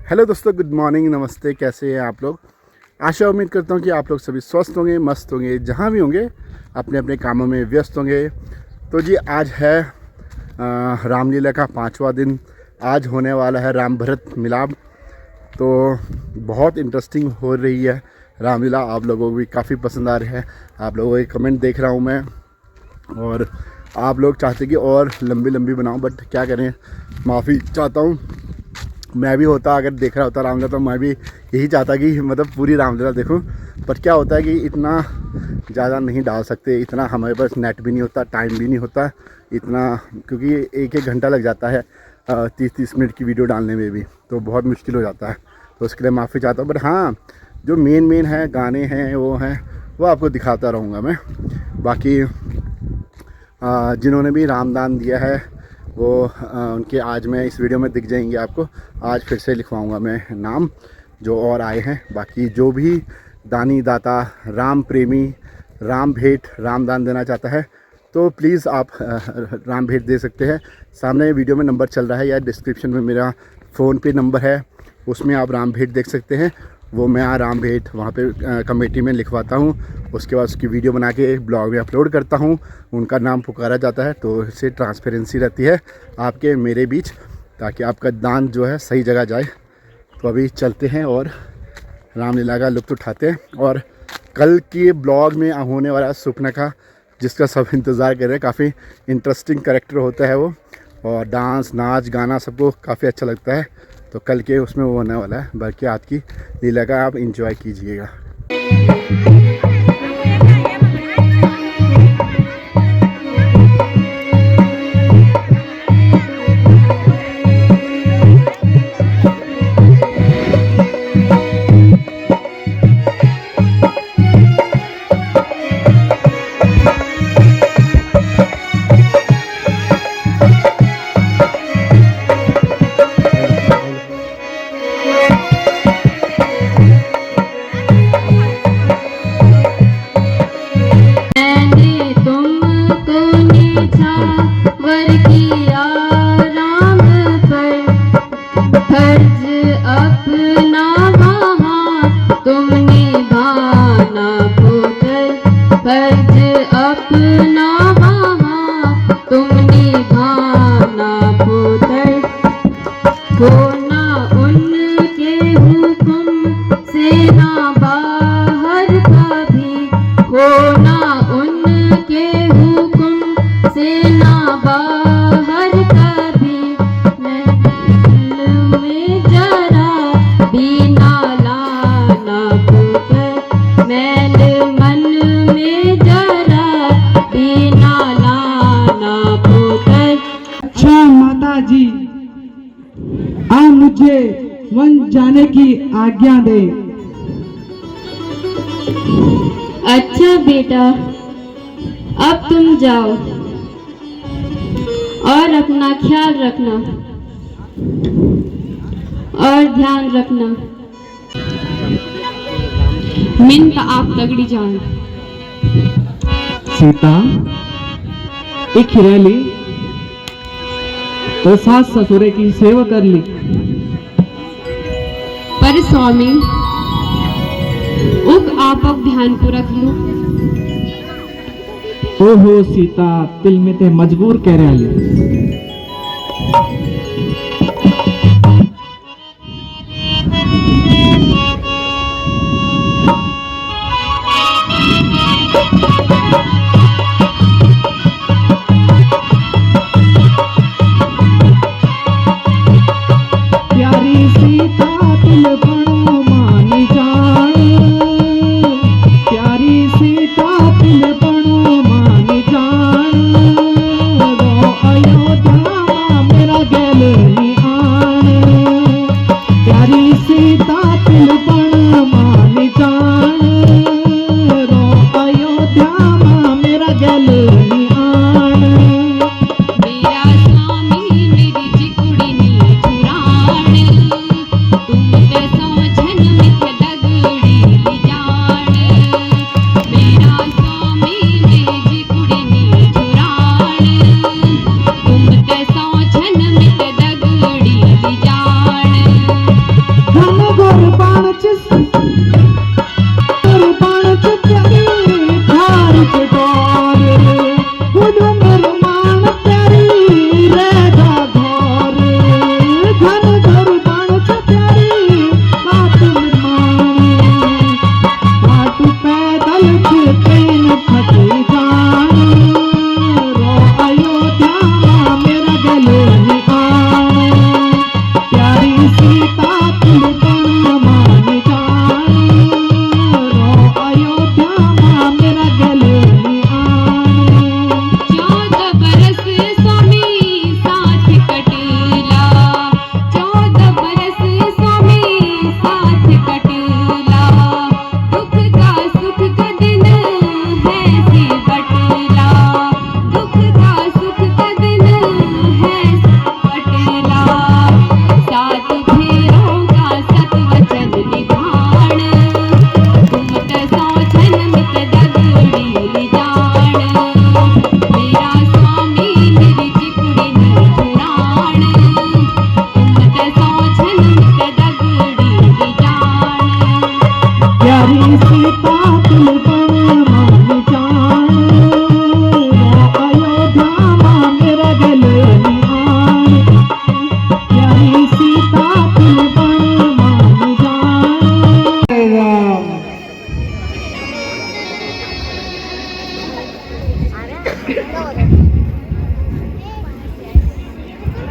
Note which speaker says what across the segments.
Speaker 1: Hello दोस्तों, good morning, नमस्ते। कैसे हैं आप लोग? आशा उम्मीद करता हूं कि आप लोग सभी स्वस्थ होंगे, मस्त होंगे, जहां भी होंगे अपने अपने कामों में व्यस्त होंगे। तो जी आज है रामलीला का 5वां दिन। आज होने वाला है राम भरत मिलाप। तो बहुत इंटरेस्टिंग हो रही है रामलीला। आप लोगों को भी काफ़ी पसंद आ रही है। आप लोगों के कमेंट देख रहा हूँ मैं, और आप लोग चाहते कि और लंबी लंबी बनाऊं, बट क्या करें, माफ़ी चाहता हूँ। मैं भी होता, अगर देख रहा होता रामलीला, तो मैं भी यही चाहता कि मतलब पूरी रामलीला देखूं। पर क्या होता है कि इतना ज़्यादा नहीं डाल सकते, इतना हमारे पास नेट भी नहीं होता, टाइम भी नहीं होता इतना, क्योंकि एक घंटा लग जाता है 30-30 मिनट की वीडियो डालने में भी, तो बहुत मुश्किल हो जाता है। तो उसके लिए माफ़ी चाहता हूँ। बट हाँ, जो मेन है गाने हैं वो आपको दिखाता रहूँगा मैं। बाकी जिन्होंने भी रामदान दिया है वो उनके आज मैं इस वीडियो में दिख जाएंगे आपको। आज फिर से लिखवाऊंगा मैं नाम जो और आए हैं। बाकी जो भी दानी दाता, राम प्रेमी, राम भेंट, रामदान देना चाहता है तो प्लीज़ आप राम भेंट दे सकते हैं। सामने वीडियो में नंबर चल रहा है या डिस्क्रिप्शन में मेरा फ़ोन पे नंबर है, उसमें आप राम भेंट देख सकते हैं। वो मैं राम भेंट वहाँ पे कमेटी में लिखवाता हूँ। उसके बाद उसकी वीडियो बना के ब्लॉग में अपलोड करता हूँ। उनका नाम पुकारा जाता है, तो इससे ट्रांसपेरेंसी रहती है आपके मेरे बीच, ताकि आपका दान जो है सही जगह जाए। तो अभी चलते हैं और रामलीला का लुत्फ़ उठाते हैं। और कल के ब्लॉग में होने वाला सुपना का, जिसका सब इंतज़ार कर रहे हैं, काफ़ी इंटरेस्टिंग कैरेक्टर होता है वो, और डांस, नाच, गाना सबको काफ़ी अच्छा लगता है। तो कल के उसमें वो होने वाला है। बाकी आज की लीला का आप एंजॉय कीजिएगा।
Speaker 2: मुझे वन जाने की आज्ञा दे।
Speaker 3: अच्छा बेटा, अब तुम जाओ और अपना ख्याल रखना और ध्यान रखना। मिन्त आप तगड़ी जान।
Speaker 2: सीता एक रैली तो सास ससुरे की सेवा कर ली,
Speaker 3: पर स्वामी उग आपक ध्यान को रख लो।
Speaker 2: ओहो सीता, दिल में ते मजबूर कह रही। प्यारी सीता दिल बड़ो मानी जान, प्यारी सीता दिल बड़ो मानी जान। रो अयोध्या मेरा गैल नहीं आन, प्यारी सीता दिल बड़ो मानी जान। रो अयोध्या मेरा गैल नहीं आन।
Speaker 3: मेरा स्वामी मेरी जिकुड़ी नी चुरान, तुम ते समझन मिथ दगड़ी ली जान। मेरा स्वामी मेरी जिकुड़ी नी चुरान, तुम ते समझन मिथ दगड़ी ली जान।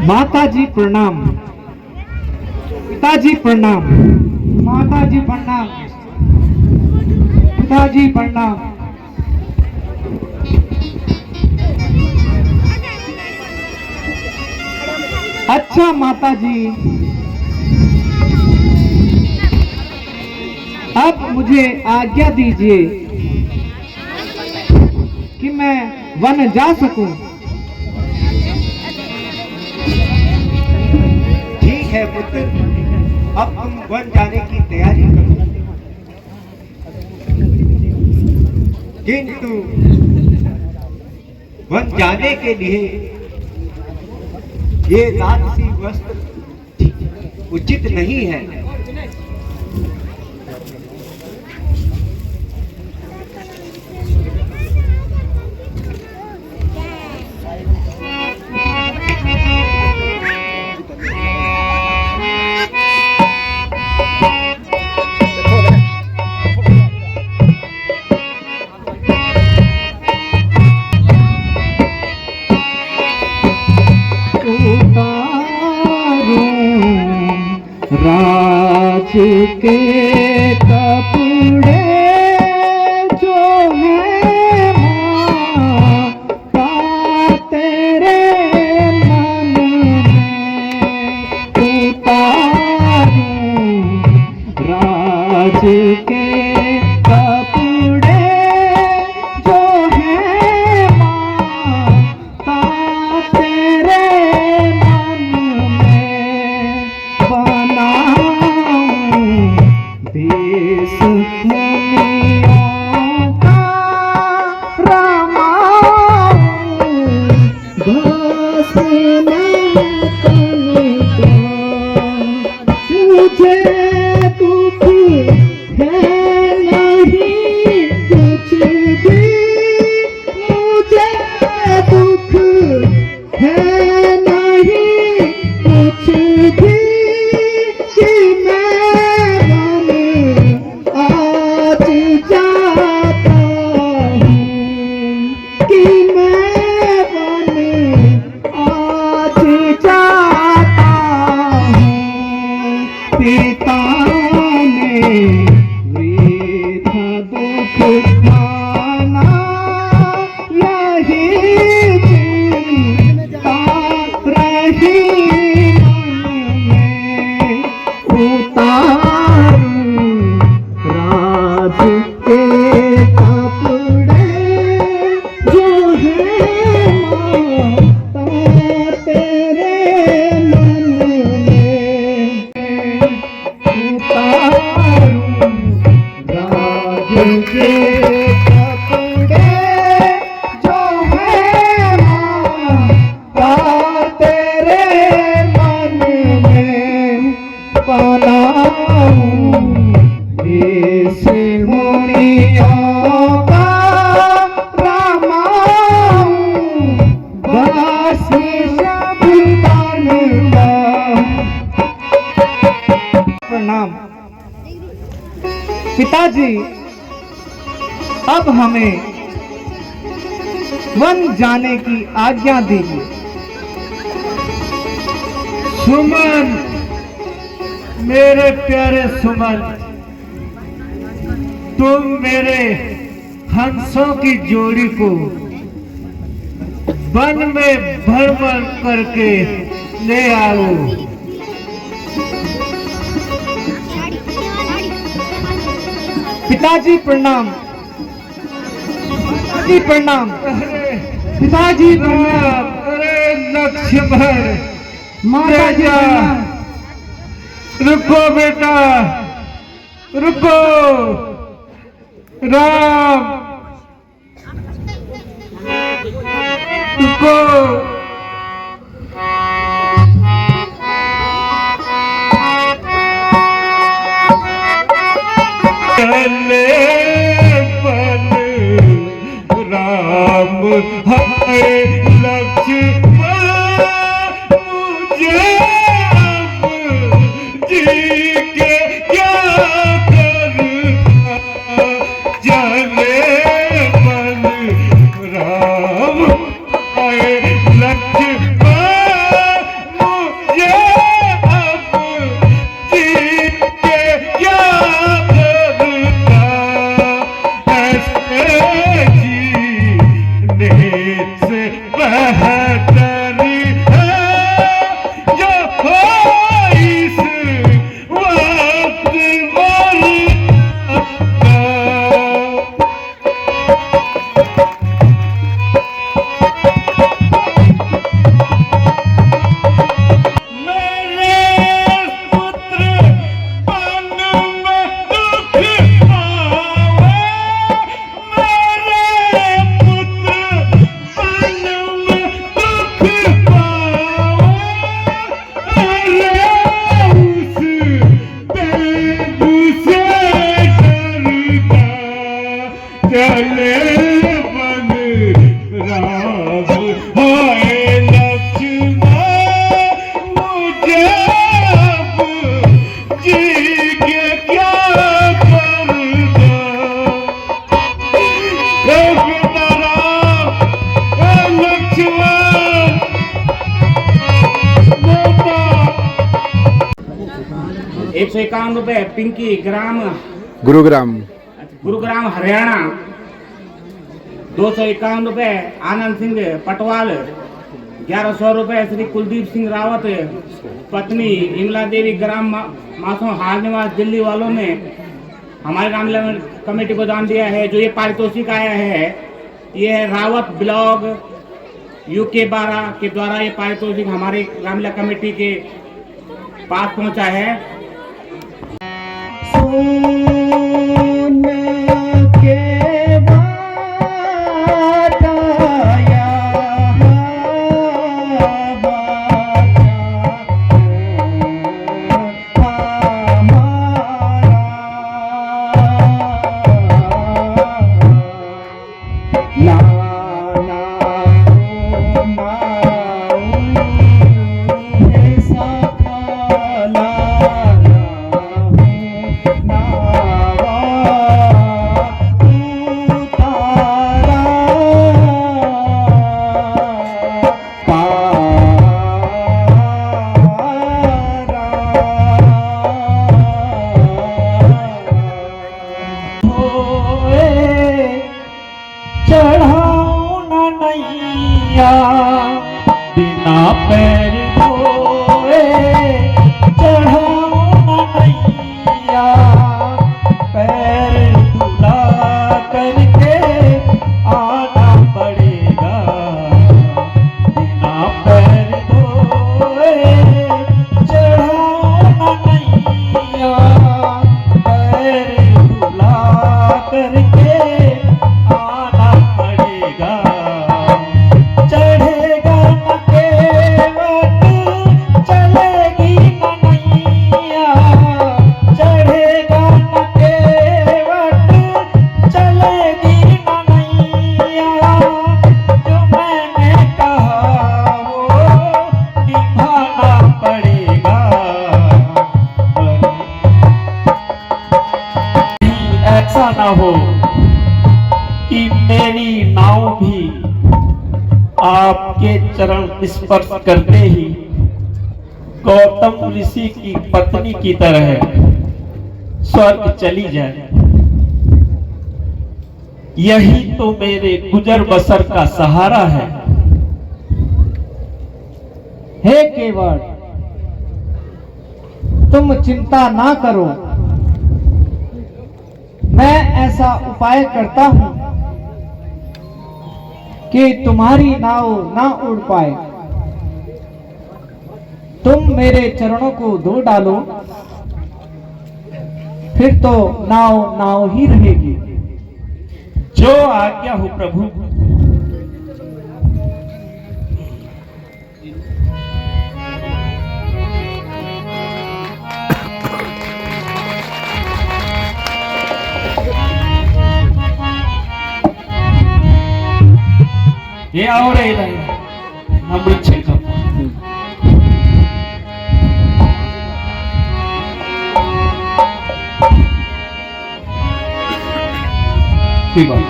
Speaker 2: माता जी प्रणाम, पिताजी प्रणाम, माता जी प्रणाम, पिताजी प्रणाम। अच्छा माता जी, अब मुझे आज्ञा दीजिए कि मैं वन जा सकूं।
Speaker 4: ठीक है पुत्र, अब तुम वन जाने की तैयारी करो, किंतु वन जाने के लिए ये राजसी वस्त्र उचित नहीं है।
Speaker 2: राज के कपड़े जो है माता तेरे मन में उतारूं। राज के कपड़े जो है माता तेरे मन में देश मुनियों का रामाऊं, घोषणा करूं। मुझे दुख है नहीं कुछ भी, मुझे दुख है नहीं कुछ भी, पिता ने वृथा दुख माना, यही चिंता रही मन में। उतारूं राज के कपड़े जो है माता तेरे मन में। उतारूं राज के कपड़े जो है माता तेरे मन में। बनाऊं
Speaker 5: प्रणाम। पिताजी, अब हमें वन जाने की आज्ञा दीजिए।
Speaker 6: सुमन, मेरे प्यारे सुमन, तुम मेरे हंसों की जोड़ी को वन में भ्रमण करके ले आओ।
Speaker 5: पिताजी प्रणाम। पिताजी प्रणाम। पिताजी प्रणाम।
Speaker 6: अरे लक्ष्मण,
Speaker 5: माताजी
Speaker 6: बेटा,
Speaker 5: प्रणाम।
Speaker 6: रुको बेटा, रुको। राम, रुको। चले बन राम है लक्ष्मण, मुझे अब जी के क्या करना। चले बन राम है लक्ष्मण, मुझे अब जी के क्या करना। ऐसे जीने से बेहतरी है जो हो इस वक्त मरना। मेरे पुत्र बन में दुख पावे, मेरे पुत्र बन में दुख पावे। अरे उस देव से डरता, चले बन राम हाय लक्ष्मण, मुझे अब जी के क्या करना। हे पिता राम, हे लक्ष्मण, बेटा।
Speaker 7: 151 पिंकी ग्राम
Speaker 1: गुरुग्राम।
Speaker 7: गुरुग्राम हरियाणा। 251 आनंद सिंह पटवाल। 1100 रुपये श्री कुलदीप सिंह रावत पत्नी इमला देवी ग्राम मासों हाल निवास दिल्ली वालों ने हमारे रामलीला कमेटी को दान दिया है। जो ये पारितोषिक आया है, ये है रावत ब्लॉग UK 12 के द्वारा ये पारितोषिक हमारे रामलीला कमेटी के पास पहुंचा है।
Speaker 5: ऐसा
Speaker 2: न हो कि मेरी नाव भी आपके चरण स्पर्श करते ही गौतम ऋषि की पत्नी की तरह स्वर्ग चली जाए। यही तो मेरे गुजर बसर का सहारा है।
Speaker 5: हे केवट, तुम चिंता ना करो, मैं ऐसा उपाय करता हूं कि तुम्हारी नाव ना उड़ पाए। तुम मेरे चरणों को धो डालो, फिर तो नाव नाव ही रहेगी।
Speaker 2: जो आज्ञा हो प्रभु। ये आओ रे इधर, अमृत छिड़का। ठीक बात,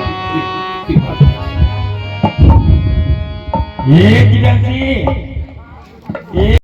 Speaker 2: ठीक बात। ये किरण जी, ये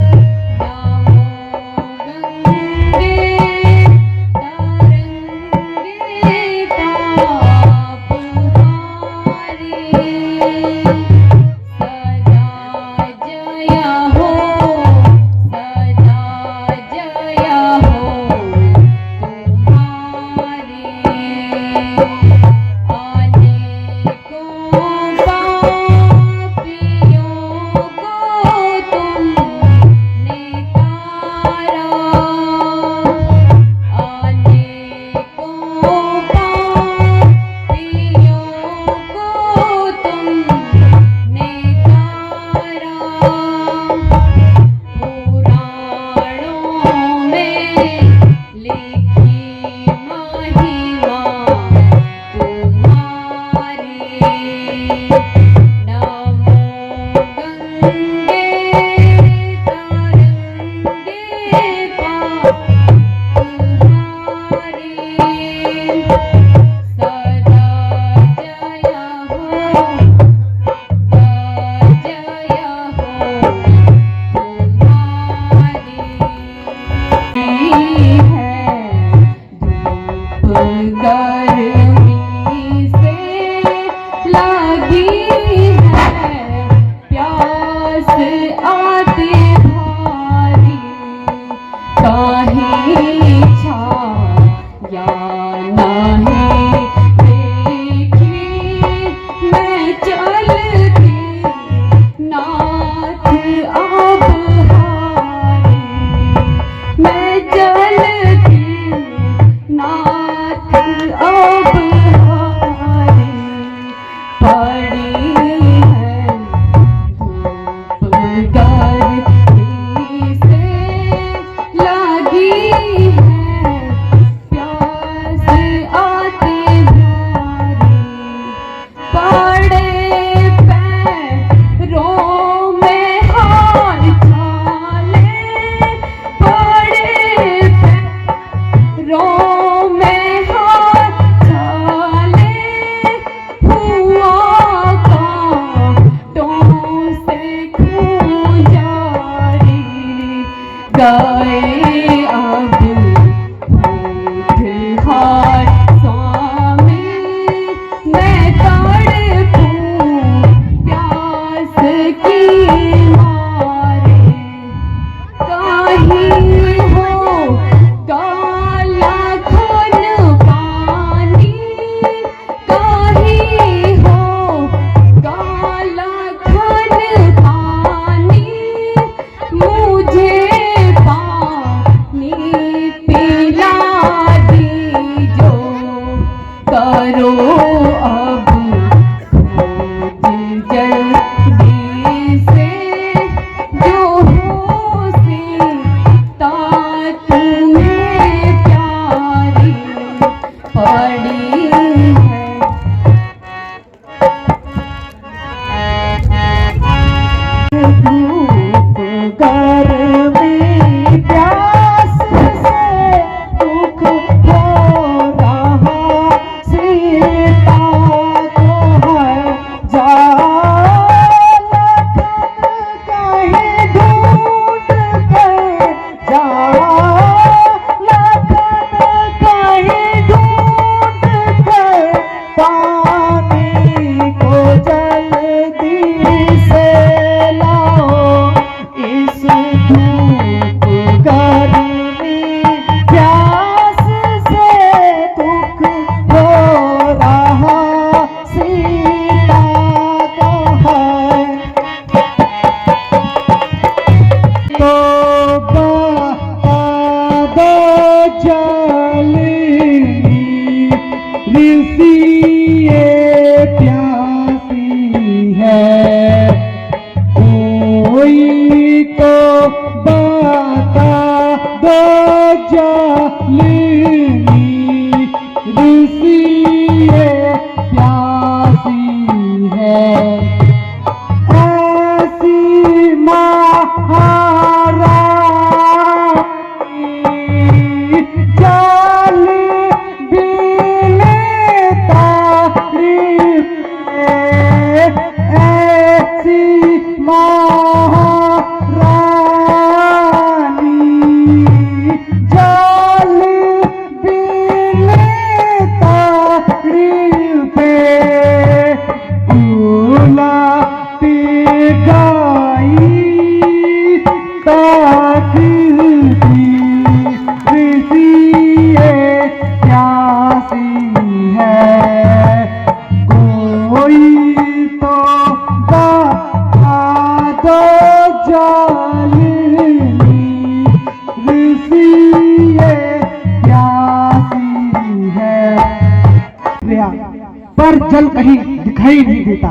Speaker 5: जल कहीं दिखाई नहीं देता।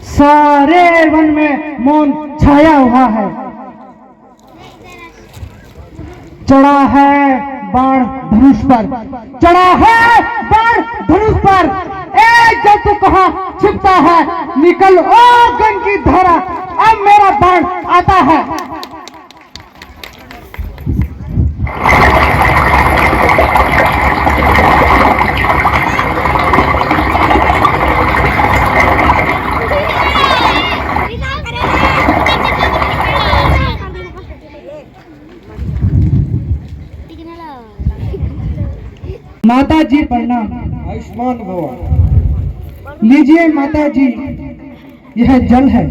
Speaker 5: सारे वन में मौन छाया हुआ है। चढ़ा है बाण धनुष पर, चढ़ा है बाण धनुष पर। जब तू कहां छिपता है, निकल ओ गन की धारा, अब मेरा बाण आता है। माता जी प्रणाम। आयुष्मान भव। लीजिए माता जी, यह जल है।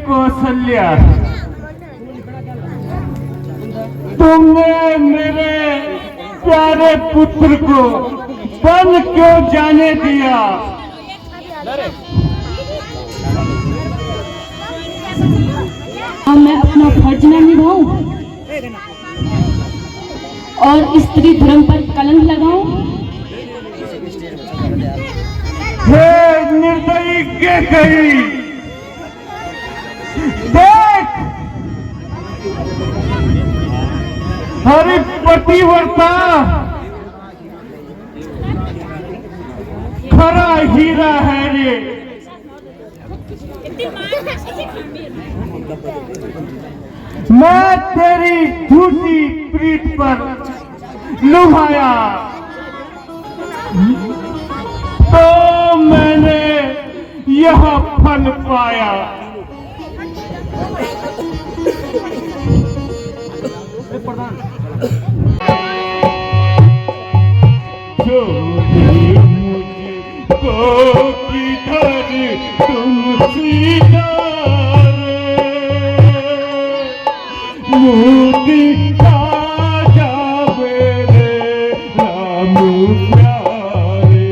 Speaker 6: कौशल्या, तुमने मेरे प्यारे पुत्र को वन क्यों जाने दिया?
Speaker 3: मैं अपना फर्ज न निभाऊं और स्त्री धर्म पर कलंक लगाऊं?
Speaker 6: हे निर्दयी के कही, देख हरि पतिव्रता खरा हीरा है रे। मैं तेरी झूठी प्रीत पर लुभाया तो मैंने यह फल पाया। जो मुझको किधर तुम सीधारे मोदी जावे रे राम प्यारे।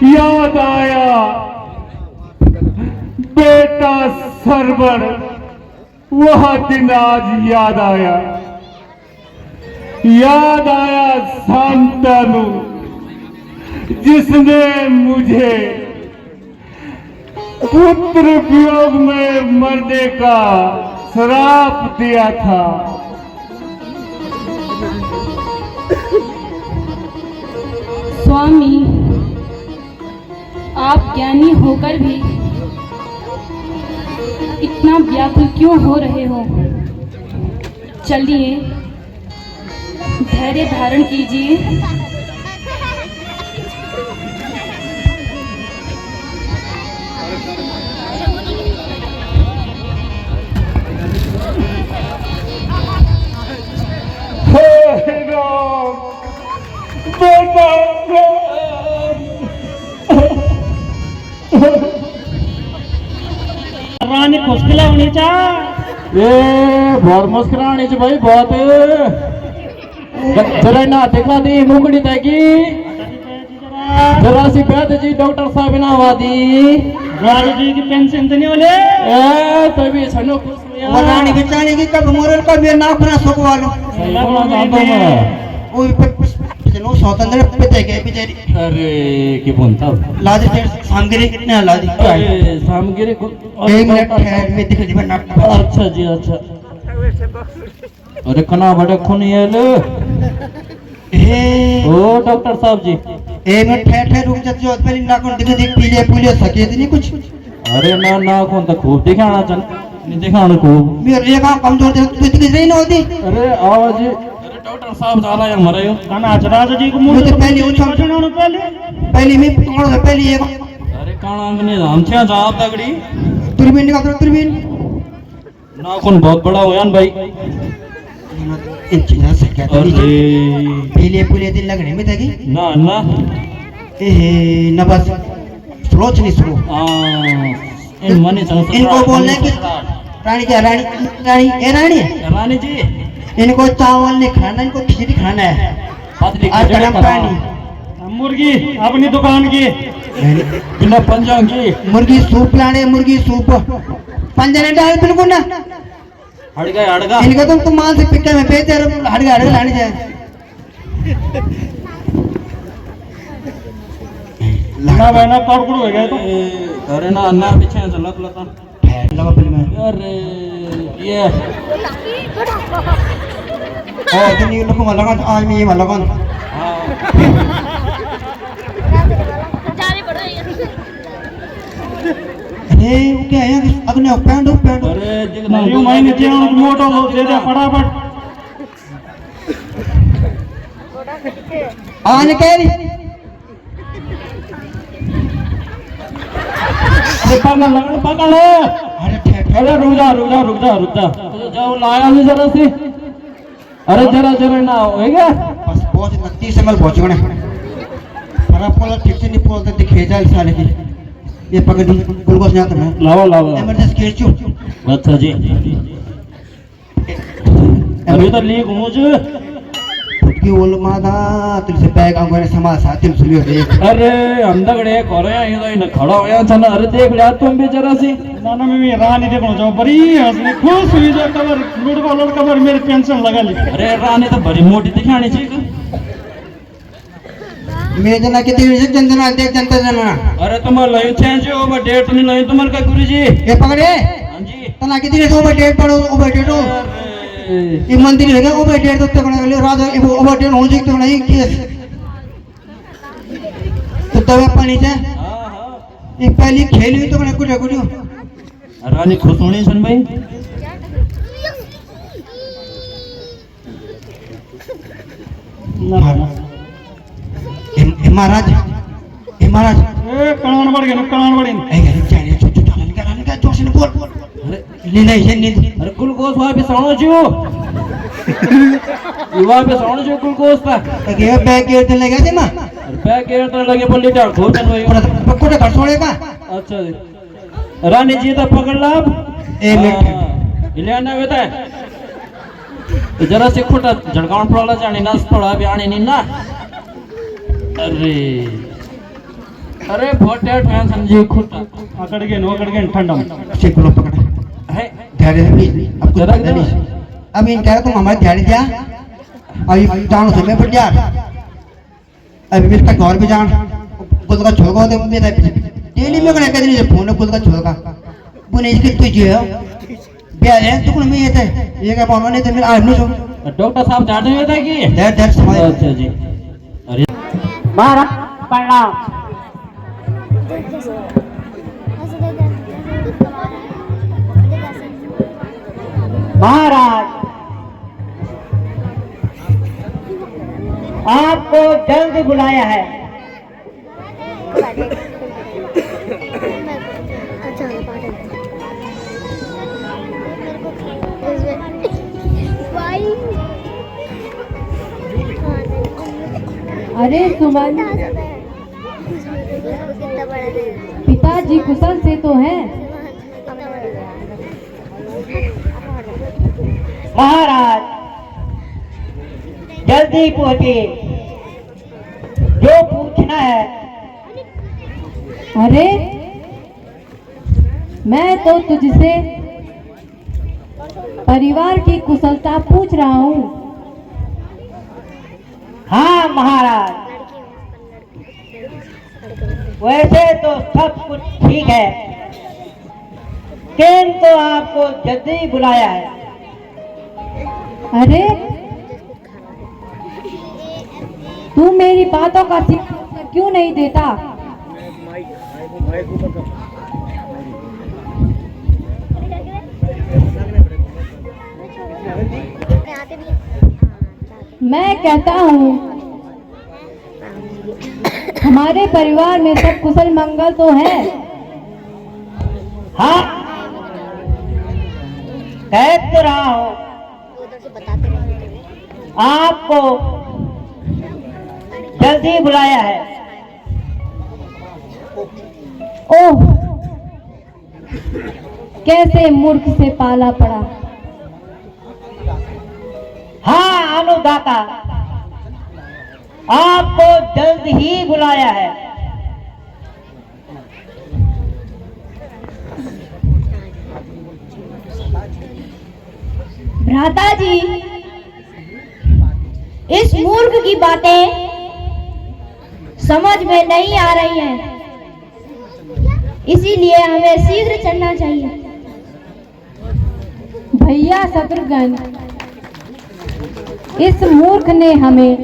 Speaker 6: याद आया बेटा सरवर, वह दिन आज याद आया। याद आया शांतनु, जिसने मुझे पुत्र वियोग में मरने का श्राप दिया था।
Speaker 3: स्वामी, आप ज्ञानी होकर भी इतना व्याकुल क्यों हो रहे हो? चलिए, धैर्य धारण कीजिए।
Speaker 6: हे राम, बेटा
Speaker 2: रानी खुशकिला होनी
Speaker 6: बहुत मुश्किल आनी चाहिए भाई, बहुत जरा ना देखला दी मुंगड़ी तैगी जरा सी बैठ जी डॉक्टर साहब ना वादी
Speaker 2: राजू जी की पेंशन तो नहीं बोले
Speaker 6: ए तभी छनो खुश हुआ
Speaker 4: रानी बेचारी की कब मोरल का भी ना खुना सकवा लो। वो नो स्वतंत्र पिते के बेचारी।
Speaker 6: अरे की बोलता
Speaker 4: लादी सामगिरी कितने लादी
Speaker 6: अरे सामगिरी को
Speaker 4: 1 मिनट ठहर में दिख दी बना।
Speaker 6: अच्छा जी अच्छा। अरे कना बड़े खून ये ले ओ डॉक्टर साहब जी
Speaker 4: 1 मिनट ठहर रुक जा, जो पहले नाखून दिख दिख पीले पीले सके नहीं कुछ।
Speaker 6: अरे ना ना कौन तो खूब दिखाना चल नहीं दिखाना खूब
Speaker 4: मेरे एक कमजोर दे तू इतनी नहीं होती।
Speaker 6: अरे आवाज अरे डॉक्टर साहब जाला या मरे हो
Speaker 2: काना राजू जी को मुंह
Speaker 4: तो पहले उछल पहले मैं कौन पहले एक
Speaker 6: अरे काना ने हम छे जा तगड़ी
Speaker 4: तुरबीन का तुरबीन
Speaker 6: ना कौन बहुत बड़ा होयान भाई
Speaker 4: इन चीज़ों से क्या
Speaker 6: अरे
Speaker 4: पीले पीले दिन लगने में थी
Speaker 6: ना ना
Speaker 4: ए न बस सोच नहीं सुनो
Speaker 6: इन मनी
Speaker 4: इनको बोलने की रानी क्या रानी रानी ए रानी
Speaker 6: रानी जी
Speaker 4: इनको चावल नहीं खाना, इनको खिचड़ी खाना है और गरम पानी।
Speaker 2: मुर्गी अपनी दुकान की
Speaker 6: बिना पंजा की
Speaker 4: मुर्गी सूप लाने, मुर्गी सूप पंजने डाल बिल्कुल ना
Speaker 6: हड़गा
Speaker 4: इनको तुम माल से पिक्के में बेच दे रहे, हड़गा लाने जाए
Speaker 2: ना बहना कड़कड़ हो गया तो
Speaker 6: अरे ना अन्ना पीछे चल लता
Speaker 4: लगा फिल्म में
Speaker 6: अरे ये
Speaker 4: तुम ये लोग को लगा आज मैं ये लगा अरे वो क्या है अगने पैंड
Speaker 6: अरे दिखना
Speaker 2: यू मायने चेहरा मोटो लो दे दे फटाफट
Speaker 4: आने कह रही
Speaker 6: पकड़ ले अरे रुक जा जाओ लाया नहीं जरा सी अरे जरा ना होएगा
Speaker 4: बस पहुंच 30 ml पहुंच गए पर आपको ठीक से नहीं पहुंचते दिखे जा साले की ये पकड़ ग्लूकोज ना करना
Speaker 6: लाओ
Speaker 4: इमरजेंसी केयर चू
Speaker 6: अच्छा जी अभी तो लीक मुझे
Speaker 4: की ओल मादा तुमसे बैग अंगोने समाज साथी में सुनियो दे
Speaker 6: अरे अंदगड़े करे ये तो खड़ा होया चल अरे देख लिया तुम भी जरा सी
Speaker 2: ना मैं रानी देखो जाओ बड़ी हंसने खुश हुई जो कवर लोड कवर मेरी पेंशन लगा ली।
Speaker 6: अरे रानी तो बड़ी मोटी दिखानी चाहिए
Speaker 4: मेरे जना कितनी जनजना देख जनता जना
Speaker 6: अरे तुम्हारा लाइन चेंज हो बट डेट नहीं लाइन तुम्हारे का गुरुजी
Speaker 4: ये पकड़े
Speaker 6: हां जी
Speaker 4: तना कितनी ओवर डेट पड़ो ओवर डेट हो ये मंदिर है ओवर डेट तो तक ले राजा ओवर डेट हो जी तो नहीं केस तो तवे पानी से
Speaker 6: हां
Speaker 4: ये पहली खेल हुई तो मैंने कुछ कुछ
Speaker 6: रानी खुश होनी सुन भाई
Speaker 4: महाराज
Speaker 2: ए कणान बढ़ गया
Speaker 4: ए जाने छोटू डालने का जोश ने बोल नींद है नींद
Speaker 6: अरे ग्लूकोज वहां पे सोनो जो वहां पे सोनो जो ग्लूकोज था
Speaker 4: ये बैग गिर ते लगा दे मां
Speaker 6: अरे बैग गिर तो लगे बोली डाल खो चल भाई
Speaker 4: कोटे घर सोने का
Speaker 6: अच्छा जी रानी जी तो पकड़ ला
Speaker 4: एक मिनट
Speaker 6: इल्याना वेता जरा से खोटा झड़काउन पड़ला जाने ना पड़ा ब्याणी नहीं ना अरे अरे फोटे टेंशन जी खोटा
Speaker 2: अकड़ गए ठंडा
Speaker 4: चेक लो पकड़
Speaker 6: है
Speaker 4: धैर्य से अब कुछ
Speaker 6: जरा
Speaker 4: पता नहीं अब इन कह तुम हमारे ध्यान दिया और ये जान से मैं फट जा अभी मेरे तक घर भी जान कुल का छोड़ो तो मेरा डेली में कने कहते नहीं फोन कुल का छोड़गा बुने इसके तू जो है ब्याह है तो कुल में ये थे ये क्या बोलने तो मेरा आज नहीं जो
Speaker 6: डॉक्टर साहब जाने में था कि
Speaker 4: धैर्य समझ
Speaker 6: अच्छा जी अरे
Speaker 5: महाराज प्रणाम। महाराज आपको जल्द बुलाया है।
Speaker 3: अरे सुमन, पिताजी कुशल से तो हैं?
Speaker 5: महाराज जल्दी पहुंचिए, जो पूछना है।
Speaker 3: अरे मैं तो तुझसे परिवार की कुशलता पूछ रहा हूँ।
Speaker 5: हाँ महाराज, वैसे तो सब कुछ ठीक है, किंतु आपको जल्दी बुलाया है।
Speaker 3: अरे तू मेरी बातों का उत्तर क्यों नहीं देता? मैं कहता हूँ हमारे परिवार में सब कुशल मंगल तो है।
Speaker 5: हाँ कह तो रहा हूँ, आपको जल्दी बुलाया है।
Speaker 3: ओह, कैसे मूर्ख से पाला पड़ा।
Speaker 5: हाँ अनुदाता, आपको जल्द ही बुलाया है।
Speaker 3: भ्राता जी, इस मूर्ख की बातें समझ में नहीं आ रही हैं, इसीलिए हमें शीघ्र चलना चाहिए। भैया शत्रुघ्न, इस मूर्ख ने हमें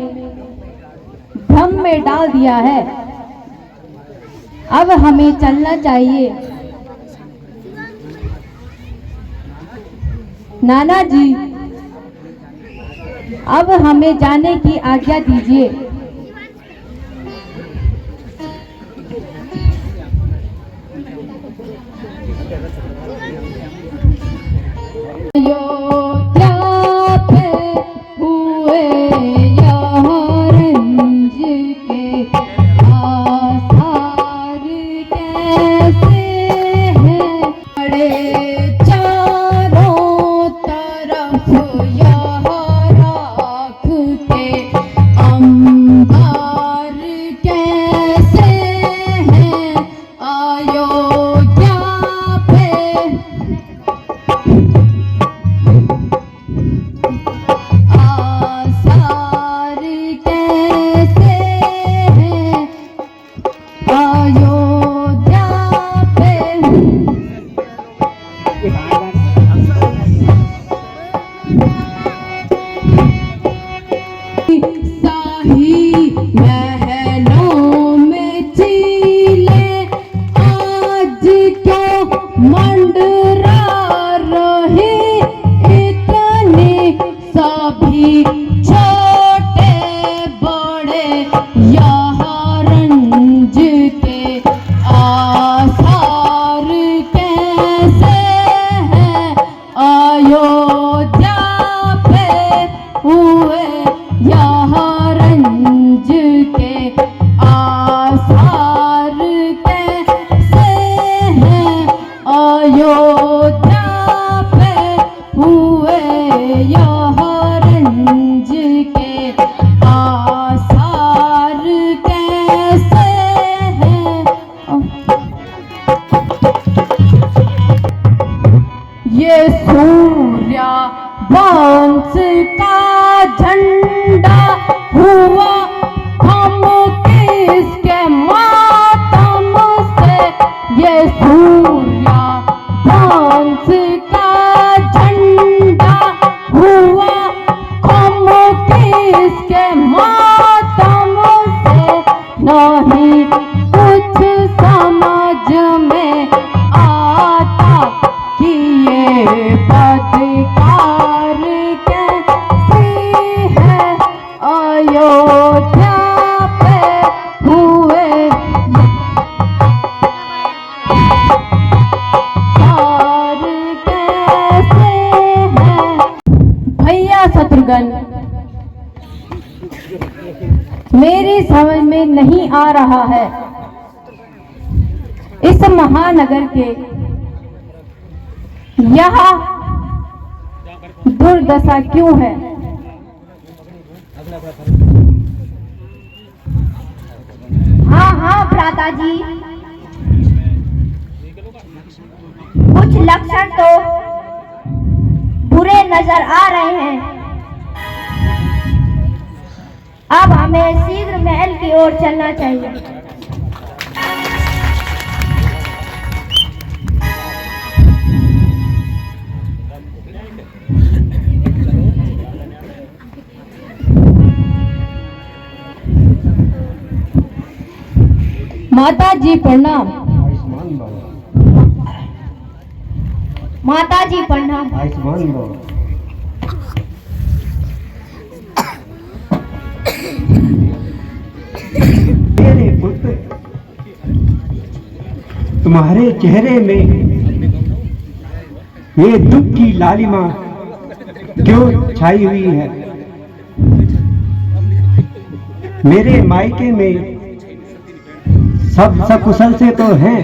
Speaker 3: भ्रम में डाल दिया है, अब हमें चलना चाहिए। नाना जी, अब हमें जाने की आज्ञा दीजिए। अयोध्या पे हुए यहाँ रंज के आसार कैसे हैं, बड़े चारों तरफ यहाँ राख के अंबार कैसे हैं, अयोध्या पे आसार कैसे हैं, अयोध्या पे। शाही महलों में चीले आज क्यों मंडरा रहे, इतने सभी छोटे बड़े यहाँ रंज के आसार कैसे हैं, अयोध्या
Speaker 8: ये सूर्य वंश का झंडा हुआ हम किसके मातम से। ये सूर्य वंश का झंडा हुआ हम किसके मातम से। नहीं कुछ समझ में आता कि ये बदकार कैसी है। अयोध्या पे हुए बदकार कैसे है। भैया शत्रुघ्न, मेरी समझ में नहीं आ रहा है इस महानगर के यह दुर्दशा क्यों है।
Speaker 3: हाँ हाँ भ्राता जी, कुछ लक्षण तो बुरे नजर आ रहे हैं। अब हमें शीघ्र महल की ओर चलना चाहिए।
Speaker 8: माता जी प्रणाम।
Speaker 3: माता जी प्रणाम।
Speaker 9: मेरे पुत्र, तुम्हारे चेहरे में ये दुख की लालिमा क्यों छाई हुई है। मेरे मायके में सब सकुशल से तो हैं,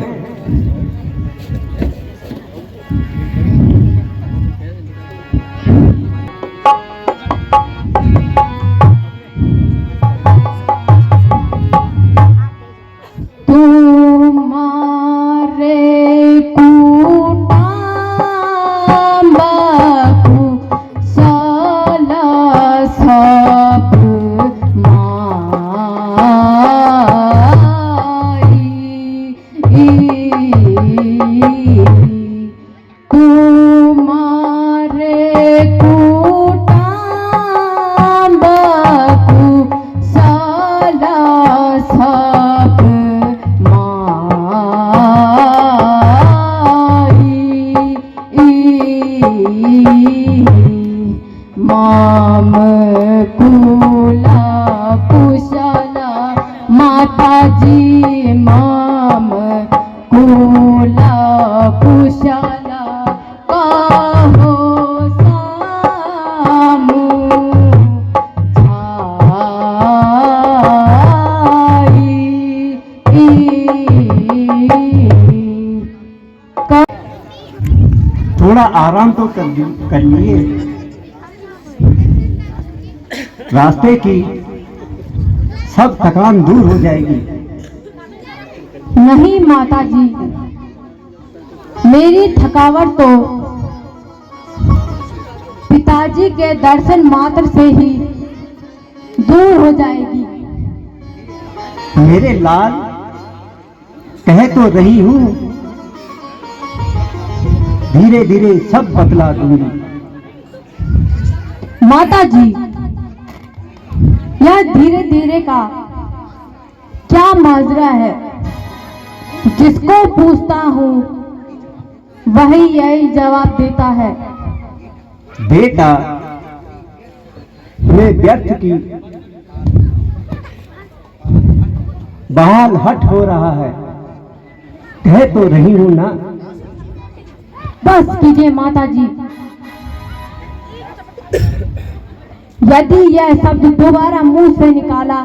Speaker 8: माम कुला कुशला। माता जी माम कुला कुशला कहो सामू
Speaker 9: थोड़ा आराम तो कर लिए। रास्ते की सब थकान दूर हो जाएगी।
Speaker 8: नहीं माता जी, मेरी थकावट तो पिताजी के दर्शन मात्र से ही दूर हो जाएगी।
Speaker 9: मेरे लाल, कह तो रही हूं, धीरे धीरे सब बतला दूंगी।
Speaker 8: माता जी, यह धीरे धीरे का क्या माजरा है। जिसको पूछता हूँ वही यही जवाब देता है।
Speaker 9: बेटा, तुम्हें व्यर्थ की बहाल हट हो रहा है, कह तो रही हूं ना।
Speaker 8: बस कीजिए माता जी, यदि यह शब्द दोबारा मुंह से निकाला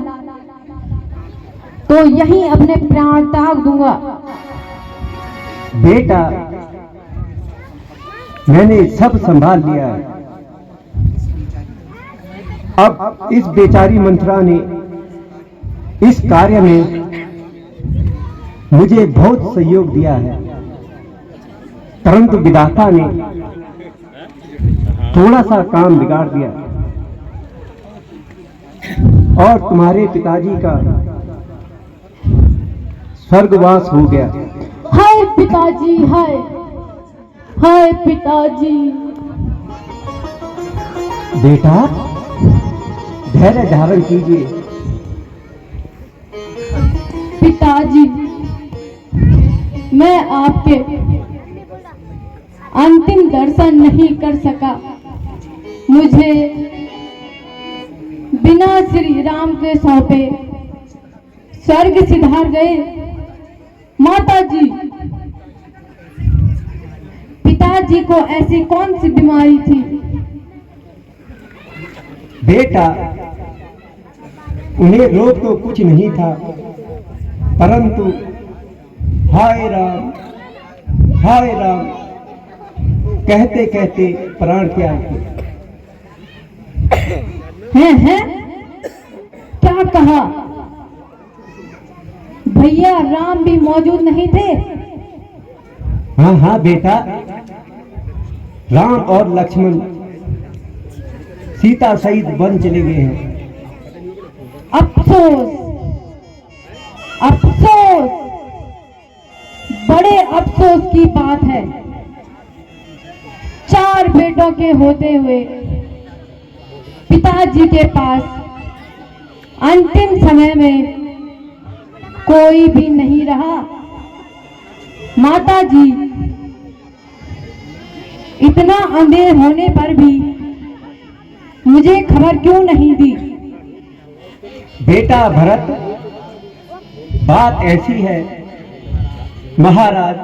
Speaker 8: तो यहीं अपने प्राण त्याग दूंगा।
Speaker 9: बेटा, मैंने सब संभाल लिया है। अब इस बेचारी मंत्रा ने इस कार्य में मुझे बहुत सहयोग दिया है, परंतु विधाता ने थोड़ा सा काम बिगाड़ दिया और तुम्हारे पिताजी का स्वर्गवास हो गया।
Speaker 8: हाय पिताजी, हाय हाय पिताजी।
Speaker 9: बेटा धैर्य धारण कीजिए।
Speaker 8: पिताजी, मैं आपके अंतिम दर्शन नहीं कर सका। मुझे बिना श्री राम के सौंपे स्वर्ग सिधार गए। माताजी, पिताजी को ऐसी कौन सी बीमारी थी?
Speaker 9: बेटा उन्हें रोग तो कुछ नहीं था, परंतु हाय राम कहते कहते प्राण त्याग किए।
Speaker 8: हैं? क्या कहा? भैया राम भी मौजूद नहीं थे?
Speaker 9: हाँ बेटा, राम और लक्ष्मण सीता सहित वन चले गए हैं।
Speaker 8: अफसोस, अफसोस, बड़े अफसोस की बात है। 4 बेटों के होते हुए पिताजी के पास अंतिम समय में कोई भी नहीं रहा। माताजी, इतना अंधेर होने पर भी मुझे खबर क्यों नहीं दी?
Speaker 9: बेटा भरत, बात ऐसी है, महाराज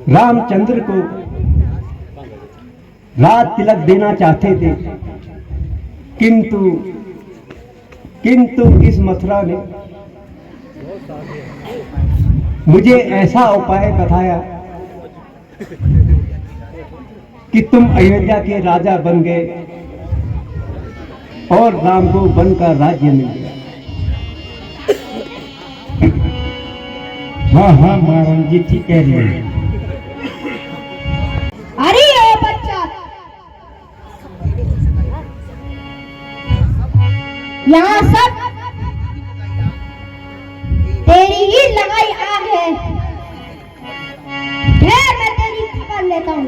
Speaker 9: रामचंद्र को राज तिलक देना चाहते थे, किंतु इस मथुरा ने मुझे ऐसा उपाय बताया कि तुम अयोध्या के राजा बन गए और राम को वन का राज्य मिल गया। हाँ महाराज जी ठीक कह रही है।
Speaker 3: अरे ओ बच्चा, यहाँ सब तेरी ही लगाई आग है। ठहर, मैं तेरी खबर लेता हूँ।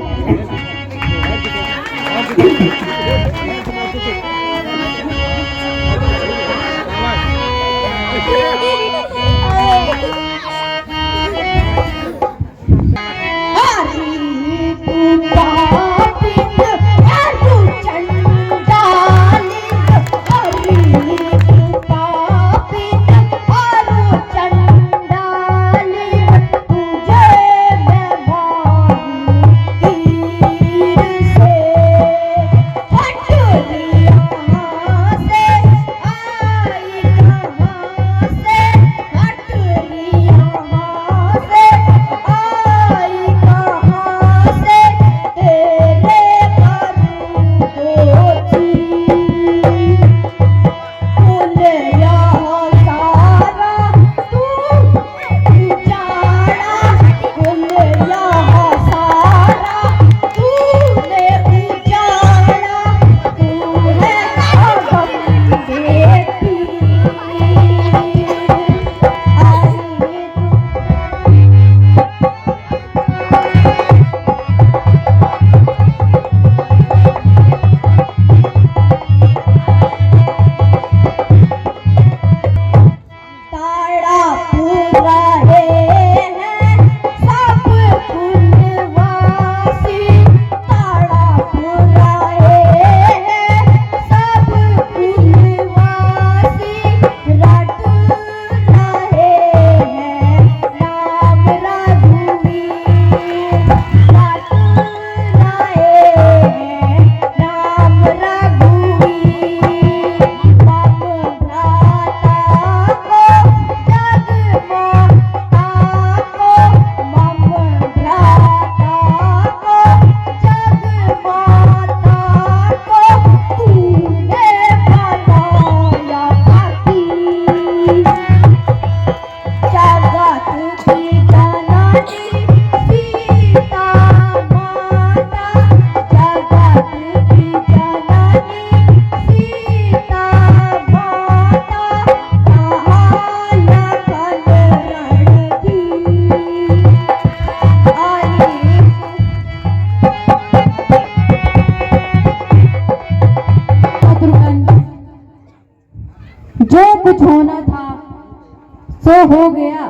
Speaker 8: सो हो गया।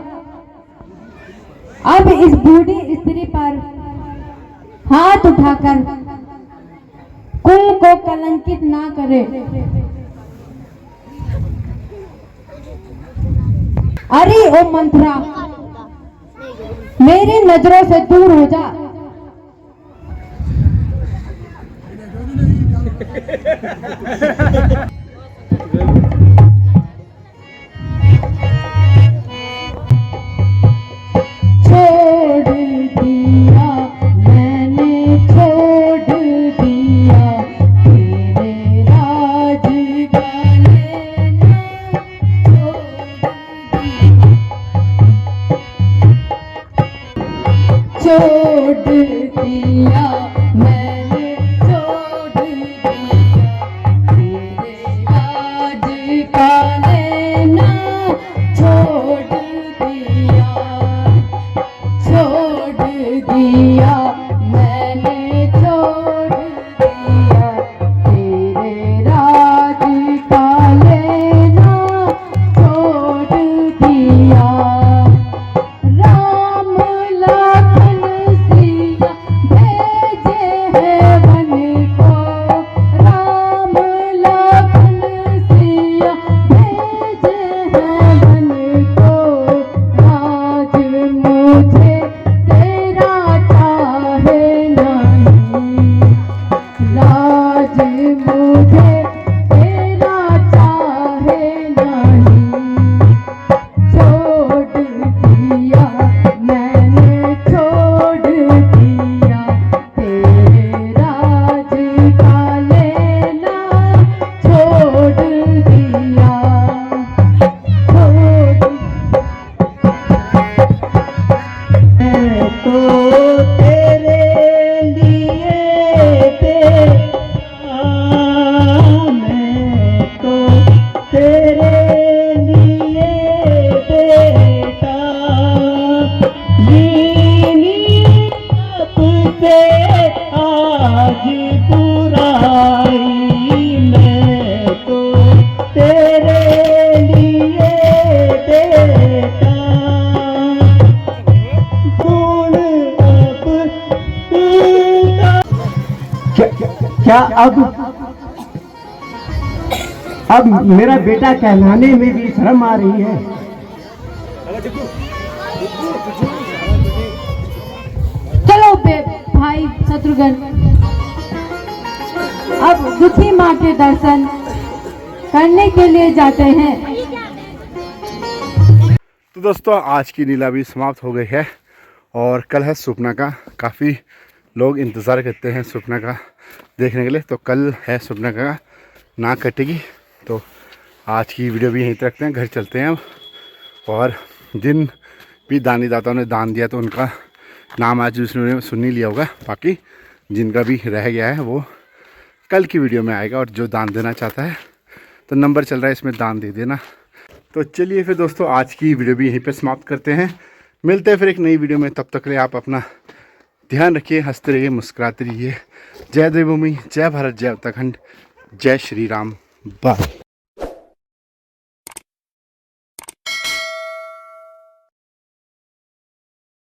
Speaker 8: अब इस बूढ़ी स्त्री पर हाथ उठाकर कुल को कलंकित ना करे। अरे ओ मंत्रा, मेरी नजरों से दूर हो जा। छोड़ दिया मैंने, छोड़ दिया तेरे राज का लेना, छोड़ दिया मैंने, छोड़ दिया तेरे राज का लेना, छोड़ दिया, छोड़ दिया मैंने, छोड़ दिया तेरे राज का लेना, छोड़ दिया। राम लखन सिया भेजे हैं वन को, राम लखन सिया भेजे हैं वन को, राज मुझे तेरा चाहे नहीं, राज मुझे तेरा चाहे नहीं, छोड़ दिया मैंने, छोड़ दिया तेरे राज का लेना, छोड़ दिया, छोड़।
Speaker 9: मैं तो तेरे लिए बेटा, मैं तो तेरे लिए बेटा, लीनी अब से आज बुराई, मैं तो तेरे लिए बेटा, गुण अब क्या अब मेरा बेटा कहलाने में भी शर्म आ रही है।
Speaker 8: चलो भाई शत्रुघ्न, अब दुखी माँ के दर्शन करने के लिए जाते हैं।
Speaker 1: तो दोस्तों आज की नीलामी समाप्त हो गई है और कल है सुपना का। काफ़ी लोग इंतज़ार करते हैं सुपना का देखने के लिए, तो कल है सुपना का नाक कटेगी। तो आज की वीडियो भी यहीं तक रखते हैं, घर चलते हैं अब। और जिन भी दानी दाताओं ने दान दिया तो उनका नाम आज इस वीडियो में सुन ही लिया होगा, बाकी जिनका भी रह गया है वो कल की वीडियो में आएगा। और जो दान देना चाहता है तो नंबर चल रहा है, इसमें दान दे देना। तो चलिए फिर दोस्तों आज की वीडियो भी यहीं पे समाप्त करते हैं, मिलते हैं फिर एक नई वीडियो में। तब तक के लिए आप अपना ध्यान रखिए, हंसते रहिए, मुस्कुराते रहिए। जय देवभूमि, जय भारत, जय उत्तराखंड, जय श्री राम, बाय।